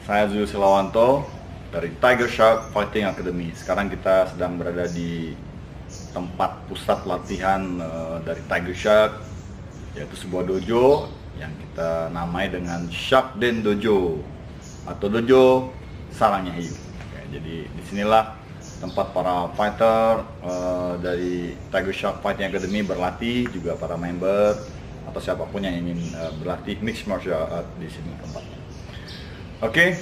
Saya Zul Silawanto dari Tiger Shark Fighting Academy. Sekarang kita sedang berada di tempat pusat latihan dari Tiger Shark, yaitu sebuah dojo yang kita namai dengan Shark Den Dojo atau Dojo Sarangnya Hiu. Oke, jadi disinilah tempat para fighter dari Tiger Shark Fighting Academy berlatih, juga para member atau siapapun yang ingin berlatih mixed martial art di sini tempatnya. Oke,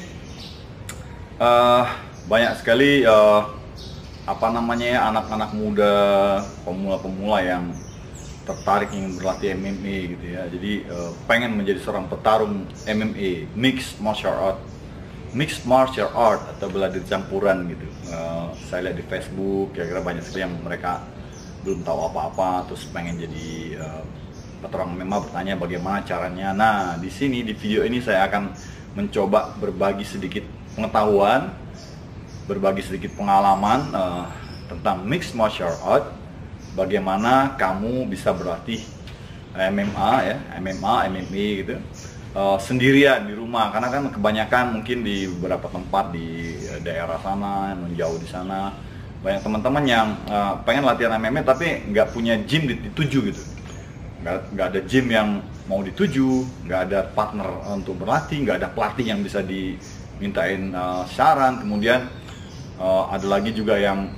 banyak sekali anak-anak muda, pemula-pemula yang tertarik ingin berlatih MMA gitu ya. Jadi pengen menjadi seorang petarung MMA, mixed martial art atau bela diri campuran gitu. Saya lihat di Facebook, kira-kira banyak sekali yang mereka belum tahu apa-apa, terus pengen jadi petarung MMA, bertanya bagaimana caranya. Nah, di sini di video ini saya akan mencoba berbagi sedikit pengetahuan, berbagi sedikit pengalaman tentang mixed martial art, bagaimana kamu bisa berlatih MMA ya, MMA gitu sendirian di rumah, karena kan kebanyakan mungkin di beberapa tempat di daerah sana, menjauh di sana, banyak teman-teman yang pengen latihan MMA tapi nggak punya gym dituju gitu, nggak ada gym yang mau dituju, nggak ada partner untuk berlatih, nggak ada pelatih yang bisa dimintain saran. Kemudian ada lagi juga yang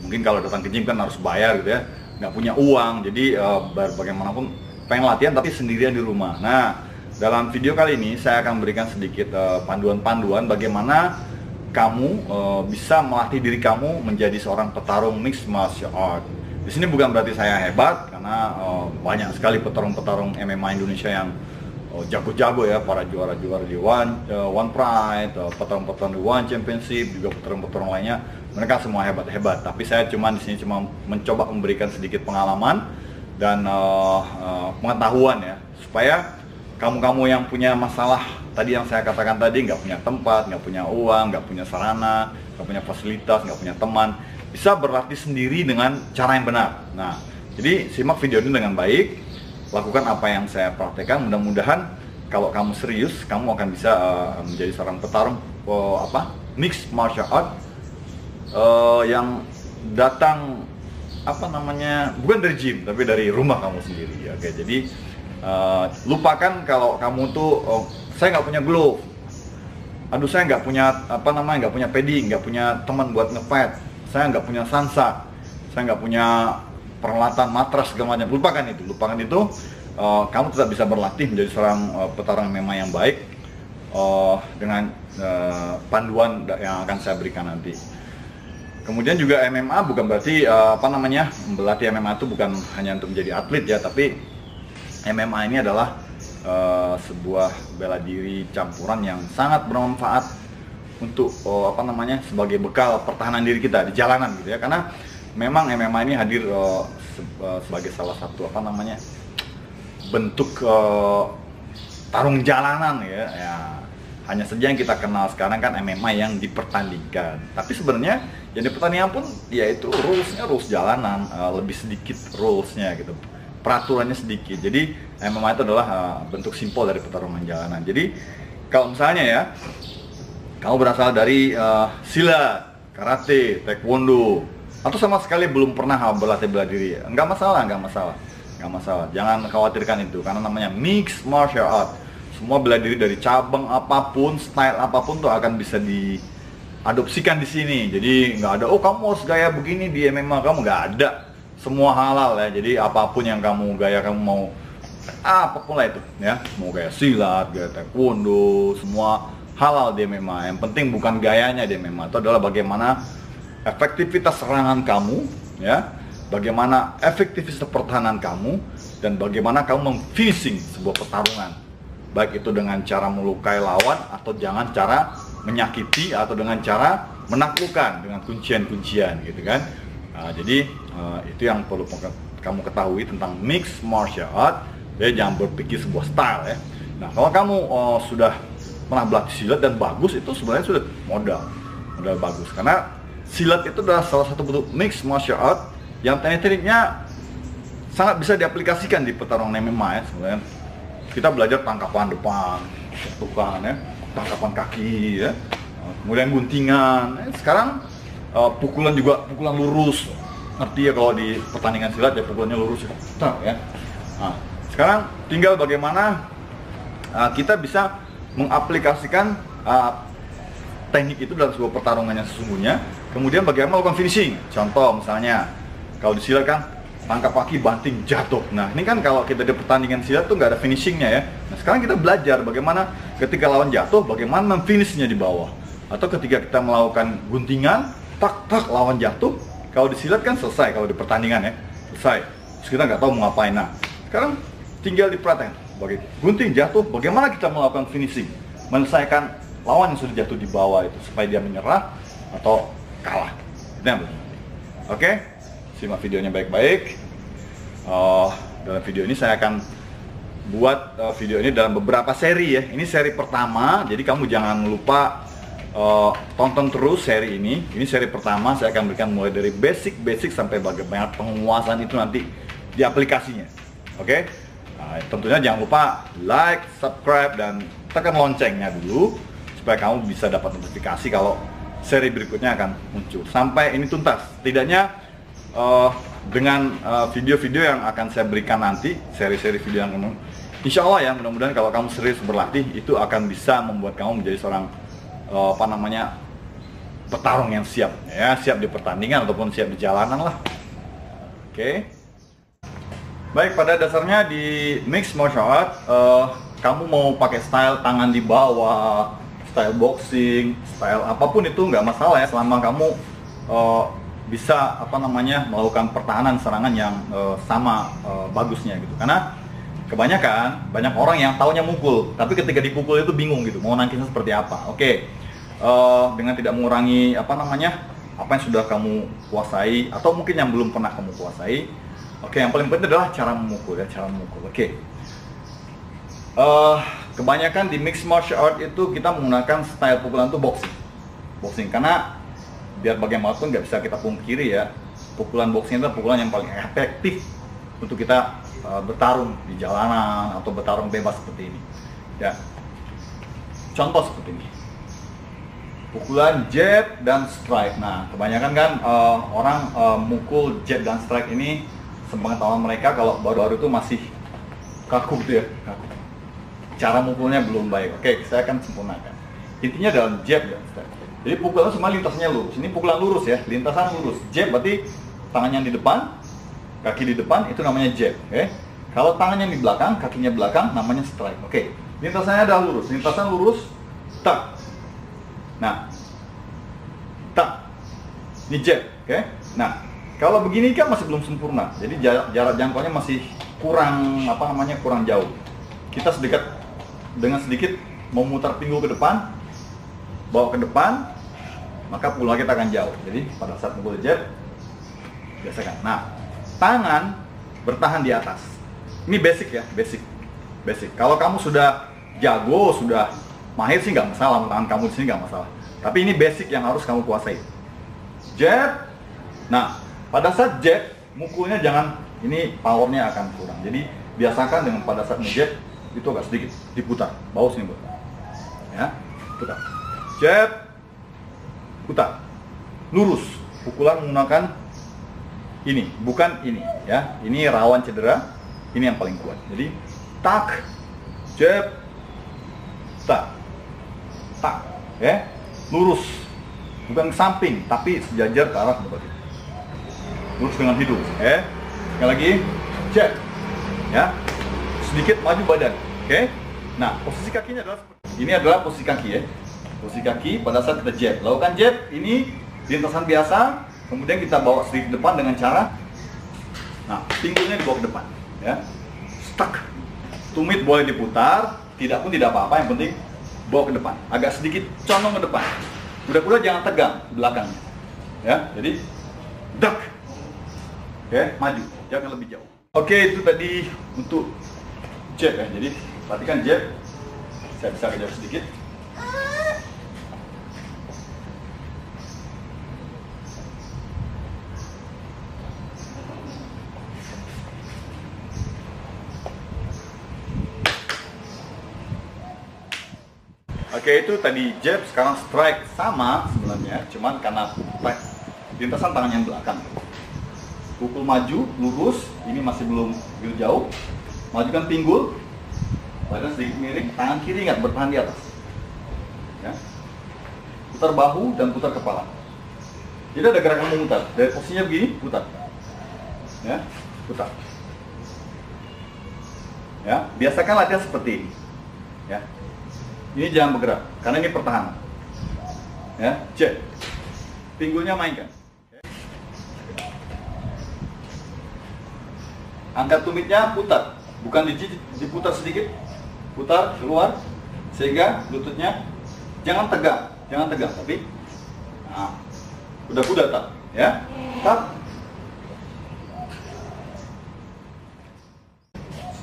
mungkin kalau datang ke gym kan harus bayar gitu ya, nggak punya uang, jadi bagaimanapun pengen latihan tapi sendirian di rumah. Nah, dalam video kali ini saya akan berikan sedikit panduan-panduan bagaimana kamu bisa melatih diri kamu menjadi seorang petarung mixed martial art. Di sini bukan berarti saya hebat, karena banyak sekali petarung-petarung MMA Indonesia yang jago-jago ya, para juara-juara di One Pride, petarung-petarung di One Championship, juga petarung-petarung lainnya. Mereka semua hebat-hebat. Tapi saya di sini cuma mencoba memberikan sedikit pengalaman dan pengetahuan ya, supaya kamu-kamu yang punya masalah tadi yang saya katakan tadi, nggak punya tempat, nggak punya uang, nggak punya sarana, nggak punya fasilitas, nggak punya teman, bisa berlatih sendiri dengan cara yang benar. Nah, jadi simak video ini dengan baik, lakukan apa yang saya praktekkan. Mudah-mudahan kalau kamu serius, kamu akan bisa menjadi seorang petarung mixed martial art yang datang bukan dari gym tapi dari rumah kamu sendiri. Oke, jadi lupakan kalau kamu tuh saya nggak punya glove, aduh saya nggak punya nggak punya padding, nggak punya teman buat nge-fight, saya nggak punya sansa, saya nggak punya peralatan matras segala macam. Lupakan itu. Kamu tetap bisa berlatih menjadi seorang petarung MMA yang baik dengan panduan yang akan saya berikan nanti. Kemudian juga MMA bukan berarti berlatih MMA itu bukan hanya untuk menjadi atlet ya, tapi MMA ini adalah sebuah bela diri campuran yang sangat bermanfaat untuk sebagai bekal pertahanan diri kita di jalanan gitu ya. Karena memang MMA ini hadir sebagai salah satu bentuk tarung jalanan ya. Hanya saja yang kita kenal sekarang kan MMA yang dipertandingkan, tapi sebenarnya yang di pertandingan pun yaitu rules jalanan, lebih sedikit rulesnya gitu, peraturannya sedikit. Jadi MMA itu adalah bentuk simpel dari pertarungan jalanan. Jadi kalau misalnya ya kamu berasal dari silat, karate, taekwondo, atau sama sekali belum pernah berlatih bela diri, nggak masalah. Jangan khawatirkan itu, karena namanya mixed martial art. Semua bela diri dari cabang apapun, style apapun tuh akan bisa diadopsikan di sini. Jadi nggak ada, kamu harus gaya begini di MMA, kamu nggak ada. Semua halal ya. Jadi apapun yang kamu mau apapun lah itu ya, mau gaya silat, gaya taekwondo, semua halal di MMA. Yang penting bukan gayanya di MMA, itu adalah bagaimana efektivitas serangan kamu ya, bagaimana efektivitas pertahanan kamu, dan bagaimana kamu memfinishing sebuah pertarungan, baik itu dengan cara melukai lawan atau jangan cara menyakiti, atau dengan cara menaklukkan dengan kuncian-kuncian gitu kan. Jadi itu yang perlu kamu ketahui tentang mixed martial art. Jadi jangan berpikir sebuah style ya. Nah, kalau kamu sudah pernah berlatih silat dan bagus, itu sebenarnya sudah modal bagus, karena silat itu adalah salah satu bentuk mixed martial art yang teknik-tekniknya sangat bisa diaplikasikan di pertarungan MMA ya. Sebenarnya kita belajar tangkapan depan, jatuhkan ya, tangkapan kaki ya, kemudian guntingan. Sekarang pukulan juga, pukulan lurus. Ngerti ya kalau di pertandingan silat ya pukulannya lurus ya. Nah, sekarang tinggal bagaimana kita bisa mengaplikasikan teknik itu dalam sebuah pertarungan yang sesungguhnya. Kemudian bagaimana melakukan finishing. Contoh misalnya kalau di silat kan tangkap kaki, banting, jatuh. Nah ini kan kalau kita di pertandingan silat tuh nggak ada finishingnya ya. Nah sekarang kita belajar bagaimana ketika lawan jatuh, bagaimana memfinishnya di bawah. Atau ketika kita melakukan guntingan, tak lawan jatuh. Kalau di silat kan selesai, kalau di pertandingan ya selesai. Terus kita nggak tahu mau ngapain. Nah sekarang tinggal diperhatikan, gunting jatuh, bagaimana kita melakukan finishing, menyelesaikan lawan yang sudah jatuh di bawah itu supaya dia menyerah atau kalah. Oke, simak videonya baik-baik. Dalam video ini saya akan buat video ini dalam beberapa seri ya. Ini seri pertama, jadi kamu jangan lupa tonton terus seri ini. Ini seri pertama, saya akan berikan mulai dari basic sampai bagaimana penguasaan itu nanti di aplikasinya. Oke? Nah, tentunya jangan lupa like, subscribe, dan tekan loncengnya dulu supaya kamu bisa dapat notifikasi kalau seri berikutnya akan muncul sampai ini tuntas. Setidaknya dengan video-video yang akan saya berikan nanti, seri-seri video yang insya Allah ya, mudah-mudahan kalau kamu serius berlatih itu akan bisa membuat kamu menjadi seorang petarung yang siap ya, siap di pertandingan ataupun siap di jalanan lah. Oke. Baik, pada dasarnya di mixed martial art kamu mau pakai style tangan di bawah, style boxing, style apapun itu nggak masalah ya, selama kamu bisa melakukan pertahanan serangan yang sama bagusnya gitu. Karena kebanyakan banyak orang yang taunya mukul, tapi ketika dipukul itu bingung gitu, mau nangkisnya seperti apa. Oke, dengan tidak mengurangi apa yang sudah kamu kuasai atau mungkin yang belum pernah kamu kuasai. Oke, yang paling penting adalah cara memukul ya, cara memukul. Oke. Kebanyakan di mixed martial art itu kita menggunakan style pukulan itu boxing karena biar bagaimanapun nggak bisa kita pungkiri ya, pukulan boxing itu pukulan yang paling efektif untuk kita bertarung di jalanan atau bertarung bebas seperti ini ya. Contoh seperti ini, pukulan jab dan strike. Nah kebanyakan kan orang mukul jab dan strike ini, sepengetahuan mereka kalau baru-baru itu masih kaku gitu ya, kaku. Cara mukulnya belum baik. Oke, saya akan sempurnakan. Intinya dalam jab dan strike. Jadi pukulan semua lintasnya lurus. Ini pukulan lurus ya, lintasan lurus. Jab berarti tangannya di depan, kaki di depan, itu namanya jab. Oke. Kalau tangannya di belakang, kakinya belakang, namanya strike. Oke. Lintasannya adalah lurus. Lintasan lurus, tak. Nah, tak. Ini jab. Oke. Nah, kalau begini kan masih belum sempurna. Jadi jarak jangkaunya masih kurang kurang jauh. Kita dengan sedikit memutar pinggul ke depan, bawa ke depan, maka pukulan kita akan jauh. Jadi pada saat mukul jab, biasakan. Nah, tangan bertahan di atas. Ini basic ya, basic. Kalau kamu sudah jago, sudah mahir sih nggak masalah, tangan kamu di sini nggak masalah. Tapi ini basic yang harus kamu kuasai. Jab. Nah, pada saat jab, mukulnya jangan, ini powernya akan kurang. Jadi biasakan dengan pada saat ngejab itu agak sedikit diputar, bawa sini putar. Ya, putar. Jab, putar, lurus. Pukulan menggunakan ini, bukan ini ya. Ini rawan cedera, ini yang paling kuat. Jadi tak, jab, tak, ya, lurus, bukan ke samping, tapi sejajar ke arah berbagai. Lurus dengan hidung, ya. Sekali lagi, jab, ya, sedikit maju badan, oke. Nah, posisi kakinya adalah ini adalah posisi kaki ya. Posisi kaki pada saat kita jab. Lakukan jab, ini lintasan biasa, kemudian kita bawa sedikit depan dengan cara, nah, pinggulnya dibawa ke depan, ya. Stuck. Tumit boleh diputar, tidak pun tidak apa-apa, yang penting bawa ke depan. Agak sedikit condong ke depan. Kuda-kuda jangan tegang belakangnya, ya. Jadi, duck. Oke, maju, jangan lebih jauh. Oke, itu tadi untuk jab ya. Jadi perhatikan jab, saya bisa kejar sedikit. Oke, itu tadi jab, sekarang strike. Sama sebenarnya, cuman karena lintasan tangan yang belakang. Pukul maju, lurus, ini masih belum jauh. Majukan pinggul, badan sedikit miring, tangan kiri ingat bertahan di atas. Ya. Putar bahu dan putar kepala. Jadi ada gerakan memutar. Dari posisinya begini, putar. Ya, putar. Ya, biasakan latihan seperti ini. Ya. Ini jangan bergerak, karena ini pertahanan. Ya, jab. Pinggulnya mainkan. Angkat tumitnya, putar. Bukan diputar sedikit, putar keluar, sehingga lututnya jangan tegang, tapi udah tak, ya, tak,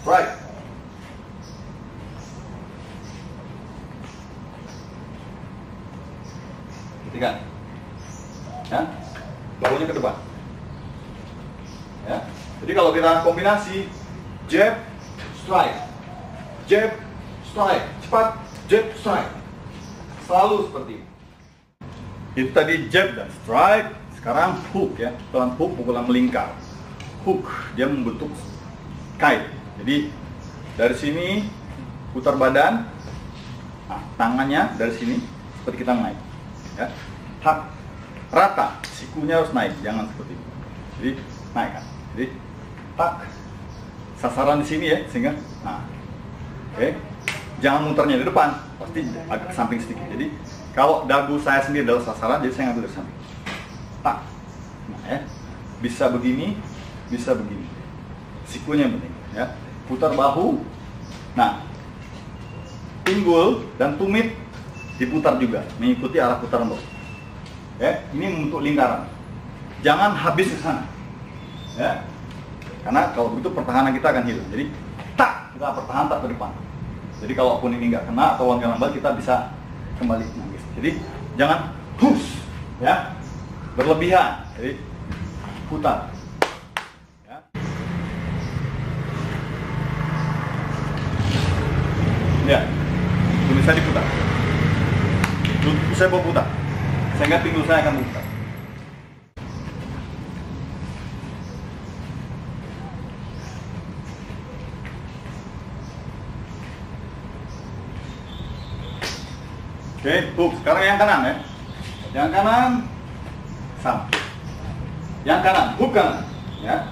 strike, ketiga, ya, bahunya ke depan, ya. Jadi kalau kita kombinasi jab, strike, cepat, jab, strike, selalu seperti ini. Itu tadi jab dan strike. Sekarang hook, ya, pelan hook, pukulan melingkar. Hook, dia membentuk kite. Jadi dari sini putar badan, tangannya dari sini seperti kita naik, ya, hak rata, sikunya harus naik, jangan seperti ini. Jadi naikkan, jadi tak, sasaran di sini ya, sehingga oke. Jangan muternya di depan, pasti agak samping sedikit. Jadi kalau dagu saya sendiri adalah sasaran, jadi saya ngambil dari samping. Tak, ya, bisa begini, bisa begini. Sikunya yang penting, ya. Putar bahu, pinggul dan tumit diputar juga, mengikuti arah putaran bahu. Ya, ini membentuk lingkaran. Jangan habis ke sana, ya. Karena kalau begitu pertahanan kita akan hilang. Jadi tak, kita bertahan tak ke depan. Jadi kalaupun ini nggak kena atau nggak lambat, kita bisa kembali nangis. Jadi jangan push, ya, berlebihan. Jadi putar. Ya. Ya, tumis saya diputar. Saya mau putar, sehingga pinggul saya akan berputar. Oke, hook. Sekarang yang kanan, ya. Yang kanan sama. Yang kanan, hook kanan, ya.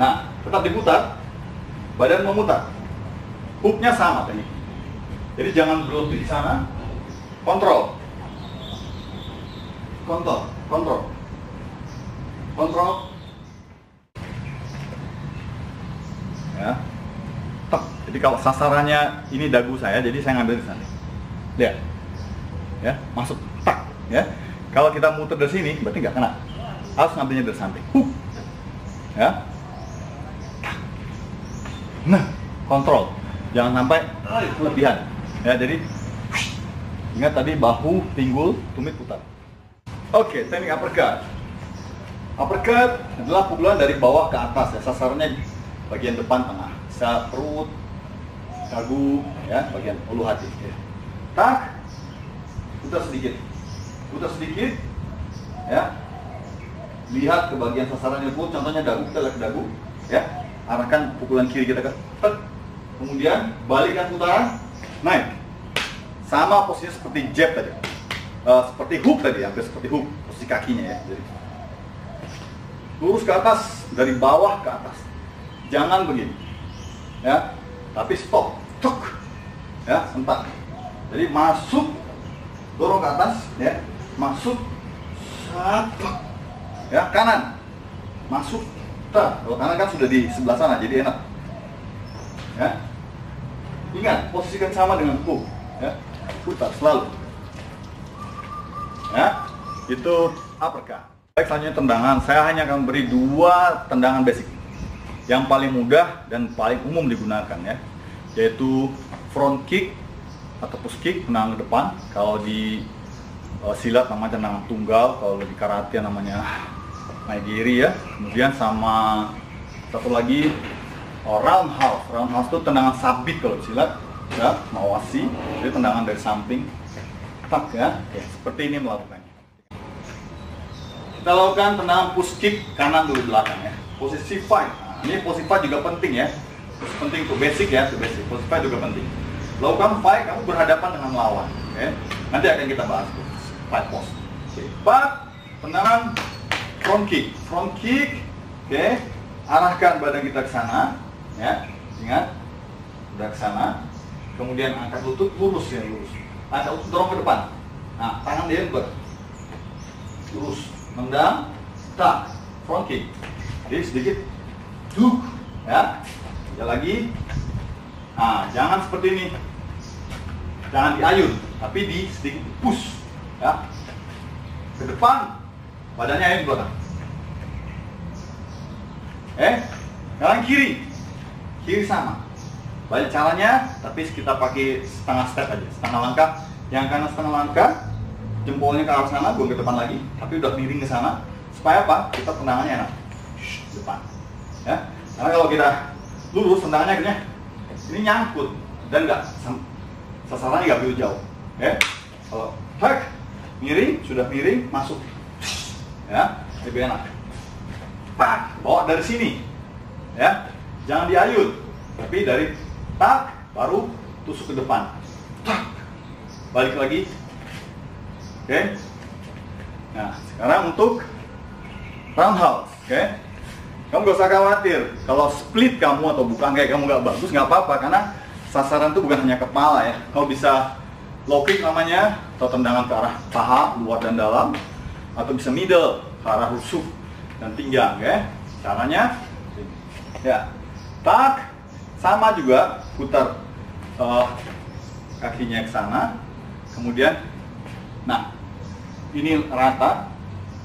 Nah, tetap diputar, badan memutar. Hooknya sama teknik. Jadi jangan berlebih di sana. Kontrol. Kontrol. Ya. Tek. Jadi kalau sasarannya ini dagu saya, jadi saya ngambil di sana. Lihat, ya, masuk, tak, ya. Kalau kita muter dari sini, berarti nggak kena. Harus ngambilnya dari samping. Ya. Nah, kontrol. Jangan sampai kelebihan. Ya, jadi ingat tadi bahu, pinggul, tumit, putar. Oke, teknik uppercut. Uppercut adalah pukulan dari bawah ke atas, ya. Sasarannya di bagian depan tengah, bisa perut, dagu, ya, bagian ulu hati. Ya. Tak, putar sedikit, ya. Lihat ke bagian sasaran yang lembut, contohnya dagu, kita lihat ke dagu, ya. Arahkan pukulan kiri kita ke, kemudian balikkan putaran, naik. Sama posisinya seperti jab tadi, seperti hook tadi, hampir seperti hook, posisi kakinya, ya. Jadi lurus ke atas, dari bawah ke atas, jangan begini, ya. Tapi stop, tuk, ya, sentak. Jadi masuk, dorong ke atas, ya, masuk, satu, ya, kanan, masuk, tak. Kalau kanan kan sudah di sebelah sana, jadi enak, ya. Ingat, posisikan sama dengan hook, ya, putar selalu, ya. Itu uppercut. Baik, selanjutnya tendangan. Saya hanya akan beri 2 tendangan basic, yang paling mudah dan paling umum digunakan, ya, yaitu front kick atau push kick, tendangan ke depan. Kalau di silat namanya tendangan tunggal, kalau di karate namanya naegiri, ya. Kemudian sama satu lagi roundhouse. Roundhouse itu tendangan sabit kalau di silat. ya, mengawasi. Jadi tendangan dari samping, tak ya. Oke, seperti ini melakukannya. Kita lakukan tendangan push kick kanan dulu belakang ya. Posisi fight. Nah, ini posisi fight juga penting ya. Penting untuk basic ya, untuk basic. Posisi fight juga penting. Lakukan fight, kamu berhadapan dengan lawan. Oke, nanti akan kita bahas tuh fight pose. Oke, tendangan front kick. Oke, arahkan badan kita ke sana, ya. Ingat, udah ke sana. Kemudian angkat lutut lurus ya, lurus. Angkat lutut dorong ke depan. Nah, tangan dia lurus, nendang, tak, front kick. Jadi sedikit, ya. Ya lagi. Nah, jangan seperti ini. Jangan diayun, tapi di sedikit push, ya. Ke depan, badannya ayun ke belakang. Sekarang kiri sama. Banyak caranya, tapi kita pakai setengah step aja, setengah langkah. Yang kanan setengah langkah, jempolnya ke arah sana, buang ke depan lagi, tapi udah miring ke sana. Supaya apa? Kita tendangannya enak, depan. Ya, karena kalau kita lurus tendangannya akhirnya ini nyangkut dan sasarannya nggak begitu jauh. Kalau miring, sudah miring, masuk. Ya, lebih enak. Bawa dari sini, ya, jangan diayun, tapi dari baru tusuk ke depan, balik lagi. Oke. Nah, sekarang untuk roundhouse. Oke, kamu gak usah khawatir kalau split kamu atau bukan kayak kamu nggak bagus, nggak apa-apa, karena sasaran itu bukan hanya kepala ya. Kamu bisa low kick namanya, atau tendangan ke arah paha, luar dan dalam, atau bisa middle ke arah rusuk dan pinggang, ya. Caranya, ya, sama juga putar kakinya ke sana, kemudian, nah, ini rata,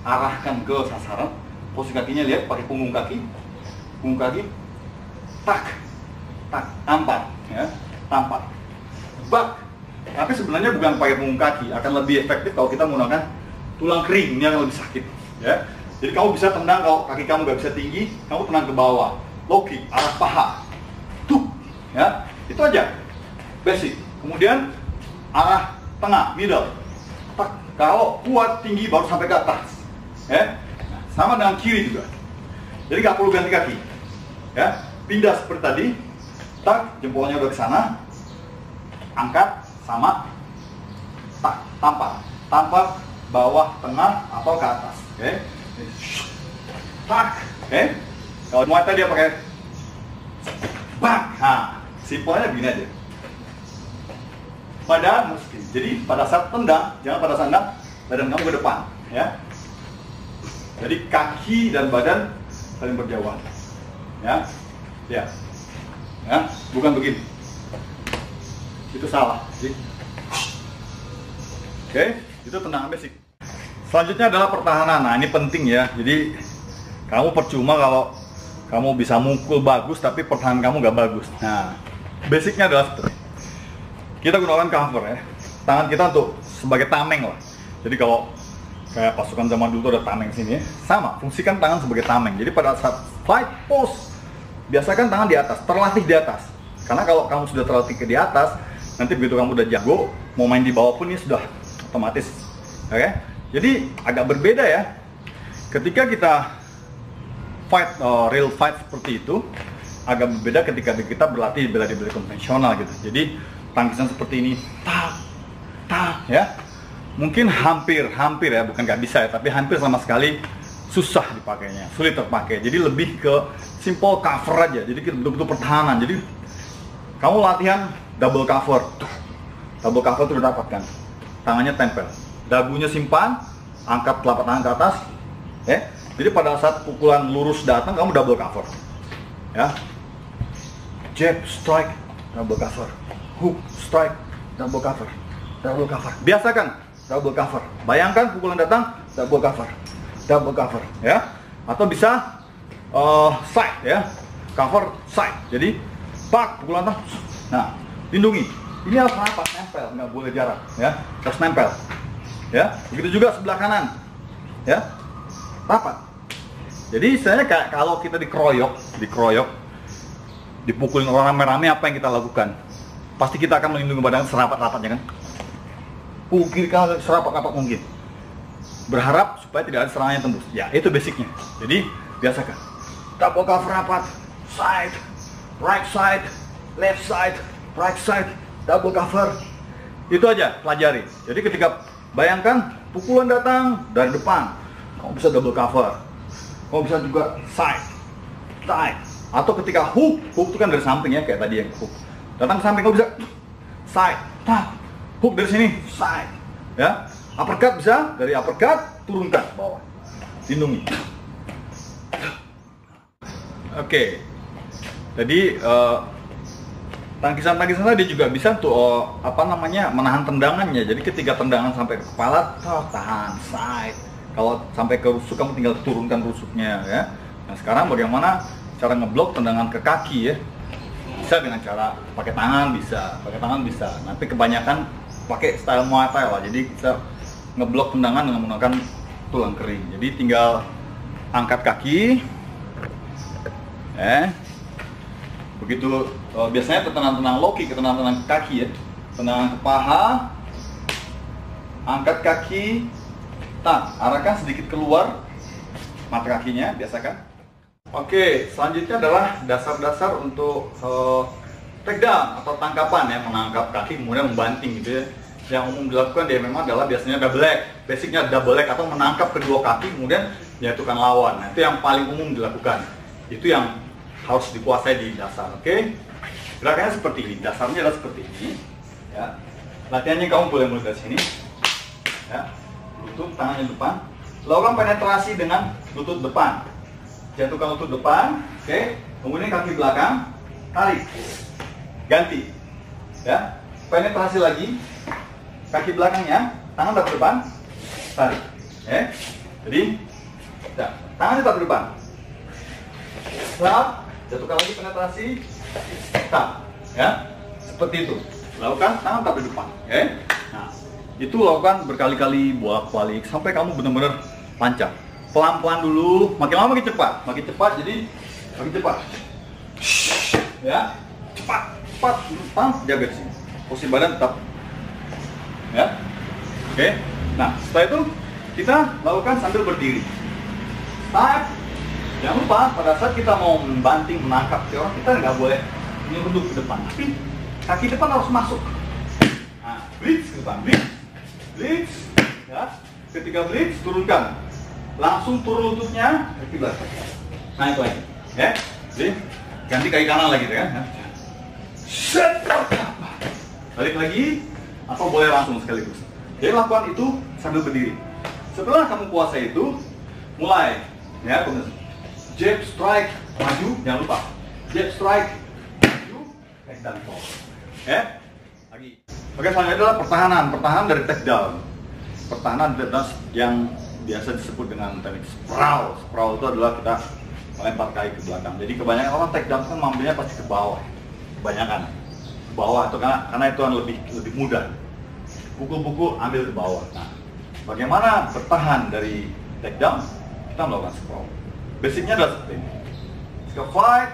arahkan ke sasaran, posisi kakinya lihat pakai punggung kaki, tampar, ya, tampar, tapi sebenarnya bukan pakai punggung kaki, akan lebih efektif kalau kita menggunakan tulang kering, ini akan lebih sakit, ya. Jadi kamu bisa tendang, kalau kaki kamu nggak bisa tinggi, kamu tendang ke bawah, low kick, arah paha, ya, itu aja, basic. Kemudian arah tengah, middle, kalau kuat tinggi baru sampai ke atas, ya. Nah, sama dengan kiri juga. Jadi nggak perlu ganti kaki, ya. Pindah seperti tadi, jempolnya udah ke sana, angkat, sama, tampar, bawah, tengah, atau ke atas, oke. Kalau Muay Thai dia pakai nah, simpelnya begini aja. Jadi pada saat tendang, jangan pada saat tendang badan kamu ke depan, ya. Jadi kaki dan badan saling berjauhan, ya, bukan begini. Itu salah. Oke, itu tendangan basic. Selanjutnya adalah pertahanan. Nah, ini penting ya. Jadi kamu percuma kalau kamu bisa mukul bagus tapi pertahanan kamu nggak bagus. Nah, basicnya adalah seperti ini. Kita gunakan cover ya. Tangan kita untuk sebagai tameng lah. Jadi kalau kayak pasukan zaman dulu ada tameng sini ya. Sama, fungsikan tangan sebagai tameng. Jadi pada saat fight pose, biasakan tangan di atas, terlatih di atas. Karena kalau kamu sudah terlatih di atas, nanti begitu kamu udah jago, mau main di bawah pun ini sudah otomatis. Oke? Jadi agak berbeda ya. Ketika kita fight, real fight seperti itu, agak berbeda ketika kita berlatih bela diri konvensional gitu. Jadi tangkisan seperti ini, ya. Mungkin hampir ya, bukan nggak bisa ya, tapi hampir sama sekali susah dipakainya, sulit terpakai. Jadi lebih ke simple cover aja. Jadi betul-betul pertahanan. Jadi kamu latihan double cover, itu didapatkan. Tangannya tempel, dagunya simpan, angkat telapak tangan ke atas, ya. Jadi pada saat pukulan lurus datang, kamu double cover, ya. Jab, strike, double cover. Hook, strike, double cover. Biasakan double cover. Bayangkan pukulan datang, double cover, ya. Atau bisa side, ya. Cover side. Jadi pukulan datang. Nah, lindungi. Ini harus rapat, nempel, nggak boleh jarak, ya. Harus nempel, ya. Begitu juga sebelah kanan, ya. Rapat. Jadi istilahnya kayak kalau kita dikeroyok, dipukulin orang rame-rame, apa yang kita lakukan? pasti kita akan melindungi badan serapat-rapatnya kan. Kiri kanan serapat-rapat mungkin. Berharap supaya tidak ada serangan yang tembus. Ya, itu basicnya. Jadi, biasakan. Double cover rapat, side, right side, left side, right side, double cover. Itu aja, pelajari. Jadi ketika bayangkan pukulan datang dari depan, kamu bisa double cover. Kamu bisa juga side, side. Atau ketika hook itu kan dari samping ya, kayak tadi yang hook. Datang ke samping, kamu bisa side, tap, hook dari sini, side. Ya, uppercut bisa, dari uppercut turunkan ke bawah. Lindungi. Oke. Jadi tangkisan-tangkisan tadi juga bisa untuk menahan tendangannya. Jadi ketika tendangan sampai ke kepala, tahan side. Kalau sampai ke rusuk, kamu tinggal turunkan rusuknya ya. Nah sekarang bagaimana cara ngeblok tendangan ke kaki ya? Bisa dengan cara pakai tangan bisa. Tapi kebanyakan pakai style Muay Thai lah. Jadi bisa ngeblok tendangan dengan menggunakan tulang kering. Jadi tinggal angkat kaki. Begitu biasanya tendangan low kick, tendangan kaki ya, tendangan ke paha, angkat kaki, arahkan sedikit keluar mata kakinya, biasakan. Oke, selanjutnya adalah dasar-dasar untuk takedown atau tangkapan ya, menangkap kaki kemudian membanting gitu ya. Yang umum dilakukan di MMA adalah biasanya double leg, basicnya double leg atau menangkap kedua kaki kemudian menyatukan lawan. Nah, itu yang paling umum dilakukan, itu yang harus dikuasai di dasar, oke? Gerakannya seperti ini, dasarnya adalah seperti ini, ya. Latihannya kamu boleh mulai dari sini, ya. Lutut, tangannya depan. Lakukan penetrasi dengan lutut depan. Jatuhkan lutut depan, oke? Kemudian kaki belakang, tarik, ganti, ya. Penetrasi lagi, kaki belakangnya, tangan tetap depan, tarik, ya. Jadi, ya, tangannya tetap depan. Stop. Jatuhkan lagi penetrasi, tap, ya, seperti itu. Lakukan tangan tetap di depan, ya. Nah, itu lakukan berkali-kali bolak-balik sampai kamu benar-benar lancar. Pelan-pelan dulu, makin lama makin cepat, jadi makin cepat, ya, cepat, depan, jaga di sini. Posisi badan tetap, ya, oke. Nah, setelah itu kita lakukan sambil berdiri. Start. Jangan lupa pada saat kita mau membanting, menangkap orang, kita nggak boleh nyeruduk ke depan, tapi kaki depan harus masuk. Nah, blitz ke depan, blitz, ya. Ketika blitz turunkan, langsung turun lututnya, kaki belakang, naik lagi, ya. Jadi ganti kaki kanan lagi, kan? Balik lagi, atau boleh langsung sekaligus. Jadi lakukan itu sambil berdiri. Setelah kamu kuasai itu, mulai, ya. Jab, strike, maju, jangan lupa. Jab, strike, maju, takedown, fall. Ya, lagi. Oke, selanjutnya adalah pertahanan dari takedown. Pertahanan yang biasa disebut dengan teknik sprawl. Sprawl itu adalah kita melempar kaki ke belakang. Jadi kebanyakan orang takedown kan mampunya pasti ke bawah. Kebanyakan ke bawah itu karena itu lebih mudah. Pukul-pukul ambil ke bawah. Nah, bagaimana bertahan dari takedown? Kita melakukan sprawl. Basicnya adalah seperti ini. Jika fight,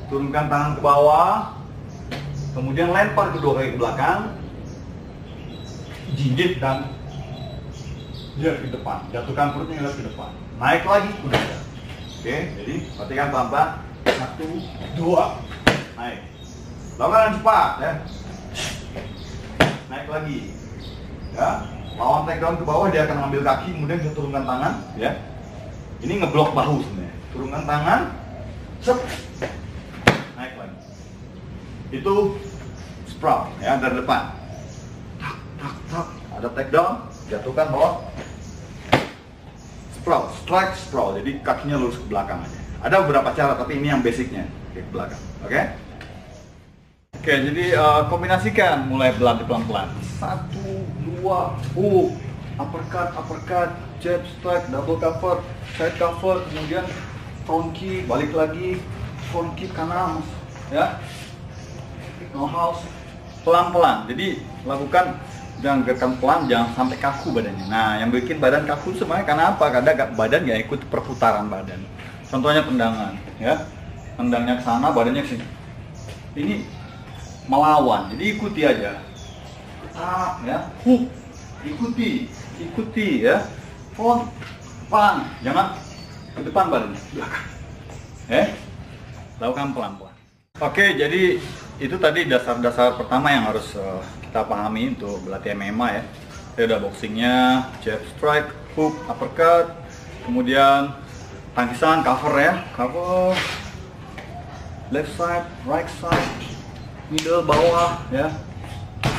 turunkan tangan ke bawah, kemudian lempar kedua kaki ke belakang, jinjit dan lihat ke depan, jatuhkan perutnya lihat ke depan, naik lagi udah. Oke, jadi perhatikan pelan-pelan, 1, 2, naik. Lakukan dengan cepat, ya. Naik lagi, ya. Lawan takedown ke bawah, dia akan ambil kaki, kemudian dia turunkan tangan, ya. Ini ngeblok bahu sebenarnya. Turunkan tangan, set, naik lagi. Itu sprawl, ya, dari depan. Tak. Ada takedown, jatuhkan bawah. Sprawl, strike, sprawl. Jadi kakinya lurus ke belakang aja. Ada beberapa cara, tapi ini yang basicnya ke belakang. Oke? Oke, jadi kombinasikan, mulai berlatih pelan-pelan. 1, 2, uppercut, jab, strike, double cover, side cover, kemudian front kick, balik lagi, front kick kanan, ya, no house, pelan-pelan. Jadi lakukan dengan gerakan pelan, jangan sampai kaku badannya. Nah, yang bikin badan kaku sebenarnya karena apa? Karena badan nggak ikut perputaran badan. Contohnya tendangan, ya, tendangnya ke sana, badannya ke sini. Ini melawan. Jadi ikuti aja. Ya, hook. Ikuti ya. Front, depan, jangan ke depan badannya, belakang. Lakukan pelan-pelan. Oke, jadi itu tadi dasar-dasar pertama yang harus kita pahami untuk berlatih MMA ya. Ini udah boxingnya, jab, strike, hook, uppercut, kemudian tangkisan, cover ya, cover, left side, right side, middle, bawah ya,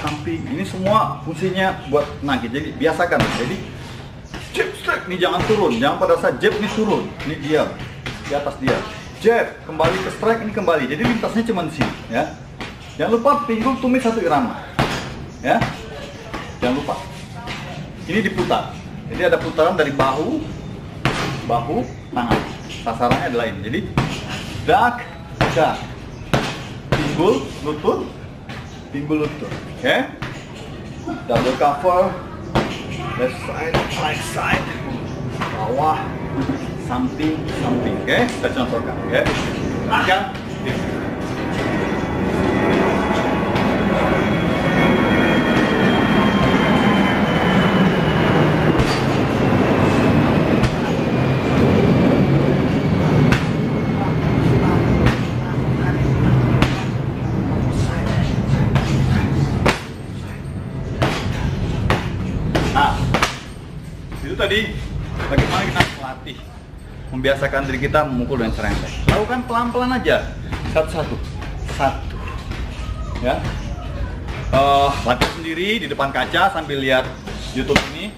samping. Ini semua fungsinya buat nangkis. Jadi biasakan. Jadi jab, strike, ini jangan turun, jangan pada saat jab ini turun, ini diam di atas dia. Jab, kembali ke strike, ini kembali. Jadi lintasnya cuma di sini ya. Jangan lupa pinggul tumit satu irama ya. Jangan lupa. Ini diputar. Jadi ada putaran dari bahu, tangan. Sasarannya adalah ini. Jadi dak, pinggul, lutut, oke? Double cover, left side, right side, bawah, samping, oke? Kita contohkan, oke? Akan. Nah, itu tadi bagaimana kita melatih, membiasakan diri kita memukul dan serempet. Lakukan pelan-pelan aja, satu, ya. Latih sendiri di depan kaca sambil lihat YouTube ini.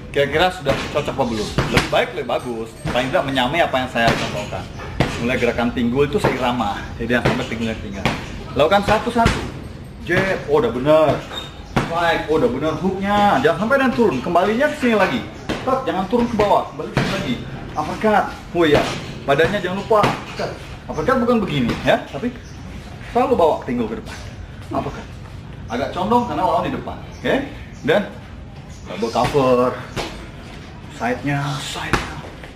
Kira-kira sudah cocok apa belum? Lebih baik, lebih bagus. Paling tidak menyamai apa yang saya contohkan. Mulai gerakan pinggul itu seirama, jadi jangan sampai pinggulnya tinggal. Lakukan satu-satu. Jab, oh udah benar. Strike, oh udah benar, hooknya, jangan sampai dan turun, kembalinya ke sini lagi. Tetap jangan turun ke bawah, balik ke sini lagi. Uppercut, oh ya, badannya jangan lupa. Uppercut bukan begini ya, tapi selalu bawa pinggul ke depan. Uppercut, agak condong karena lawan di depan, oke? Dan double cover, side-nya,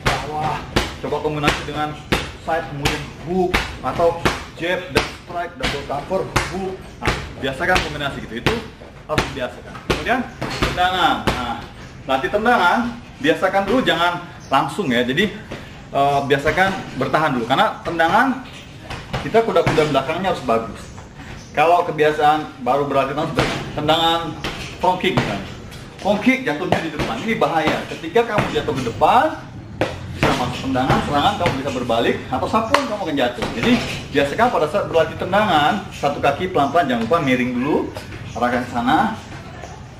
bawah. Coba kombinasi dengan side kemudian hook atau jab dan strike, double cover, hook. Nah, biasakan kombinasi gitu itu. Harus biasakan. Kemudian tendangan. Nah, latih tendangan, biasakan dulu, jangan langsung ya. Jadi biasakan bertahan dulu, karena tendangan kita kuda-kuda belakangnya harus bagus. Kalau kebiasaan baru berlatih tendangan front kick misalnya, front kick jatuhnya di depan, ini bahaya. Ketika kamu jatuh ke depan, bisa masuk tendangan, serangan kamu bisa berbalik, atau sapuan kamu akan jatuh. Jadi biasakan pada saat berlatih tendangan, satu kaki pelan-pelan, jangan lupa miring dulu. Arahkan ke sana,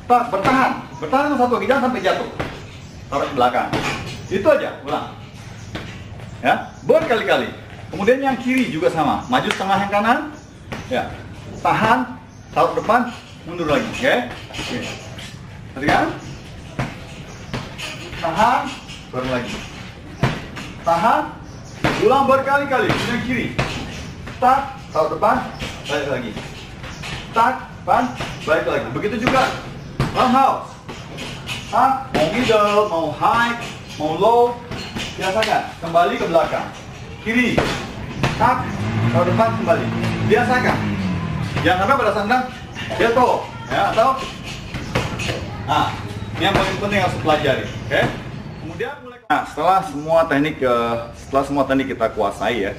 bertahan satu kaki, jangan sampai jatuh, tarik ke belakang, itu aja, ulang ya, berkali-kali. Kemudian yang kiri juga sama, maju setengah yang kanan ya, tahan, taruh depan, mundur lagi, oke? Tadi kan? Tahan, baru lagi, tahan, ulang berkali-kali. Yang kiri, tak, taruh depan, balik lagi, tak, balik lagi. Begitu juga roundhouse. Mau middle, mau high, mau low, biasakan. Kembali ke belakang. Kiri. Tak, taruh depan, kembali. Biasakan. Jangan sampai pada sandang jatuh, ya, atau nah, ini yang paling penting harus pelajari, oke? Kemudian mulai. Nah, setelah semua teknik kita kuasai ya,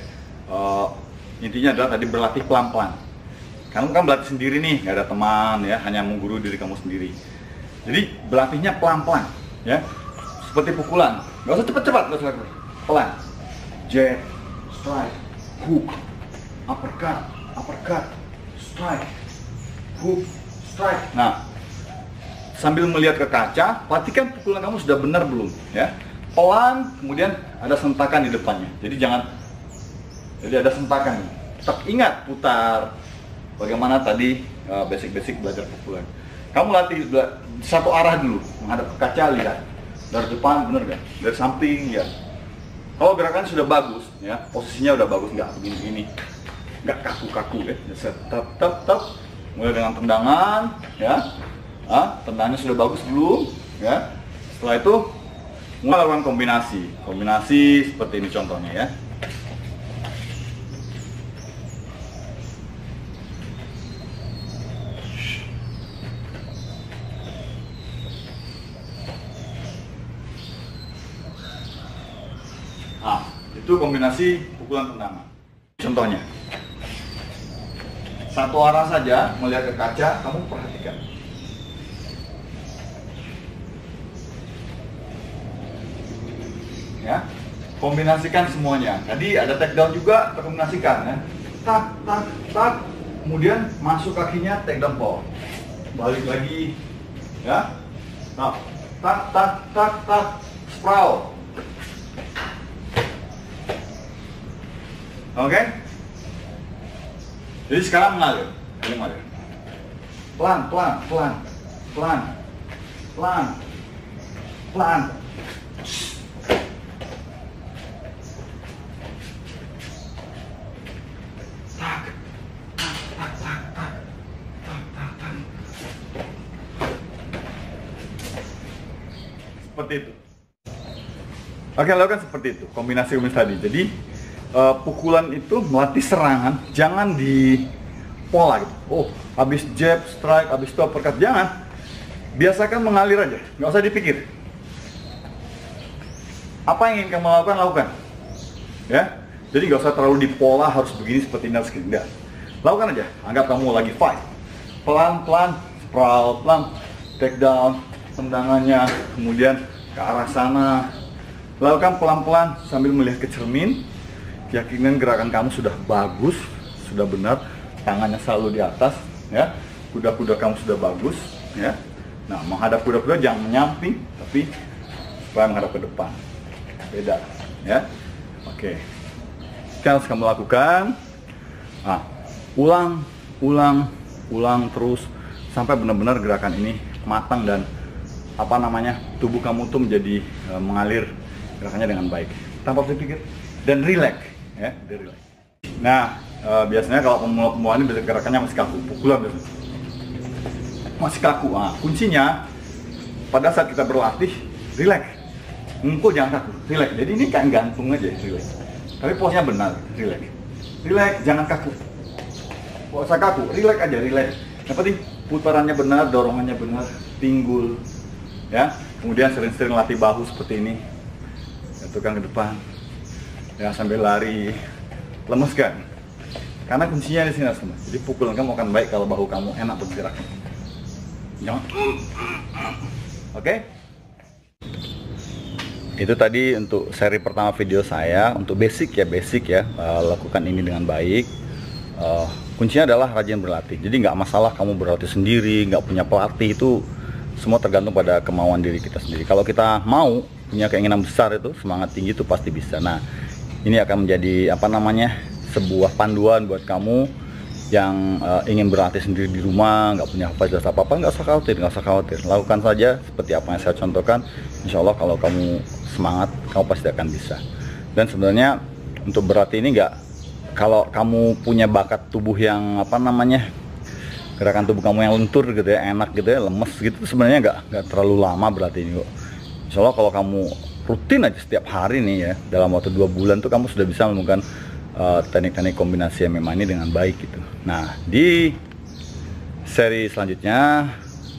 intinya adalah tadi berlatih pelan-pelan. Kamu kan berlatih sendiri nih, nggak ada teman ya, hanya mengguru diri kamu sendiri. Jadi berlatihnya pelan-pelan ya, seperti pukulan, nggak usah cepat-cepat, nggak usah pelan. Jab, strike, hook, uppercut, strike, hook, strike. Nah, sambil melihat ke kaca, perhatikan pukulan kamu sudah benar belum ya. Pelan, kemudian ada sentakan di depannya. Jadi ada sentakan. Tetap ingat putar. Bagaimana tadi basic-basic belajar pukulan. Kamu latih satu arah dulu, menghadap ke kaca, lihat dari depan bener gak? Dari samping ya. Kalau gerakan sudah bagus, ya posisinya udah bagus, nggak begini-begini, nggak kaku-kaku ya. Tetap. Mulai dengan tendangan, ya. Tendangannya sudah bagus belum? Ya. Setelah itu mulai lakukan kombinasi seperti ini contohnya ya. Itu kombinasi pukulan tendangan. Contohnya, satu arah saja melihat ke kaca, kamu perhatikan. Ya, kombinasikan semuanya. Tadi ada takedown juga, terkombinasikan ya. Tak, tak, tak. Kemudian masuk kakinya takedown power. Balik lagi, ya. Nah, tak, tak, tak, tak. Sprawl. Oke. Jadi sekarang mengalir. Ini mengalir. Pelan, pelan, pelan, pelan, pelan, pelan. Tak, tak, tak, tak, tak, tak, tak, tak. Seperti itu. Oke, lakukan seperti itu. Kombinasi tadi. Jadi pukulan itu melatih serangan, jangan di pola gitu. Oh, habis jab, strike, habis itu uppercut, jangan. Biasakan mengalir aja, nggak usah dipikir. Apa yang ingin kamu lakukan, lakukan. Ya, jadi nggak usah terlalu di pola harus begini seperti ini, harus begini. Enggak. Lakukan aja, anggap kamu lagi fight. Pelan-pelan, sprawl, pelan, take down, tendangannya, kemudian ke arah sana. Lakukan pelan-pelan sambil melihat ke cermin. Yakinkan gerakan kamu sudah bagus, sudah benar, tangannya selalu di atas, ya. Kuda-kuda kamu sudah bagus, ya. Nah, menghadap kuda-kuda jangan menyamping, tapi supaya menghadap ke depan. Beda, ya. Oke. Sekarang harus kamu lakukan. Nah, ulang terus sampai benar-benar gerakan ini matang dan tubuh kamu tuh menjadi mengalir gerakannya dengan baik tanpa berpikir dan rileks. Ya, relax. Nah, biasanya kalau pemula-pemula ini gerakannya masih kaku, pukulan biasanya masih kaku. Nah, kuncinya pada saat kita berlatih, relax. Mukul jangan kaku, relax. Jadi ini kayak gantung aja, relax. Tapi posnya benar, relax. Relax, jangan kaku. Posa kaku, relax aja, relax. Yang penting putarannya benar, dorongannya benar, pinggul. Ya, kemudian sering-sering latih bahu seperti ini. Jatuhkan ke depan. Ya, sambil lari, lemeskan. Karena kuncinya di sini, teman. Jadi pukulan kamu akan baik kalau bahu kamu enak bergerak. Jangan. Oke? Itu tadi untuk seri pertama video saya untuk basic ya, lakukan ini dengan baik. Kuncinya adalah rajin berlatih. Jadi nggak masalah kamu berlatih sendiri, nggak punya pelatih, itu semua tergantung pada kemauan diri kita sendiri. Kalau kita mau punya keinginan besar, itu semangat tinggi, itu pasti bisa. Nah, ini akan menjadi sebuah panduan buat kamu yang ingin berlatih sendiri di rumah, nggak punya fasilitas apa-apa, nggak usah khawatir. Lakukan saja seperti apa yang saya contohkan. Insya Allah kalau kamu semangat, kamu pasti akan bisa. Dan sebenarnya untuk berlatih ini kalau kamu punya bakat tubuh yang gerakan tubuh kamu yang lentur gitu ya, enak gitu ya, lemes gitu, sebenarnya nggak terlalu lama berlatih ini kok. Insya Allah kalau kamu rutin aja setiap hari nih ya, dalam waktu 2 bulan tuh kamu sudah bisa menemukan teknik-teknik kombinasi MMA ini dengan baik gitu. Nah, di seri selanjutnya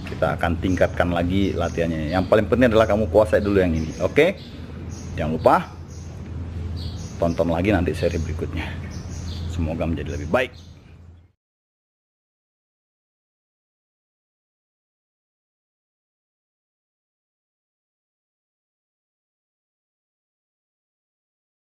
kita akan tingkatkan lagi latihannya. Yang paling penting adalah kamu kuasai dulu yang ini, oke? Jangan lupa tonton lagi nanti seri berikutnya. Semoga menjadi lebih baik.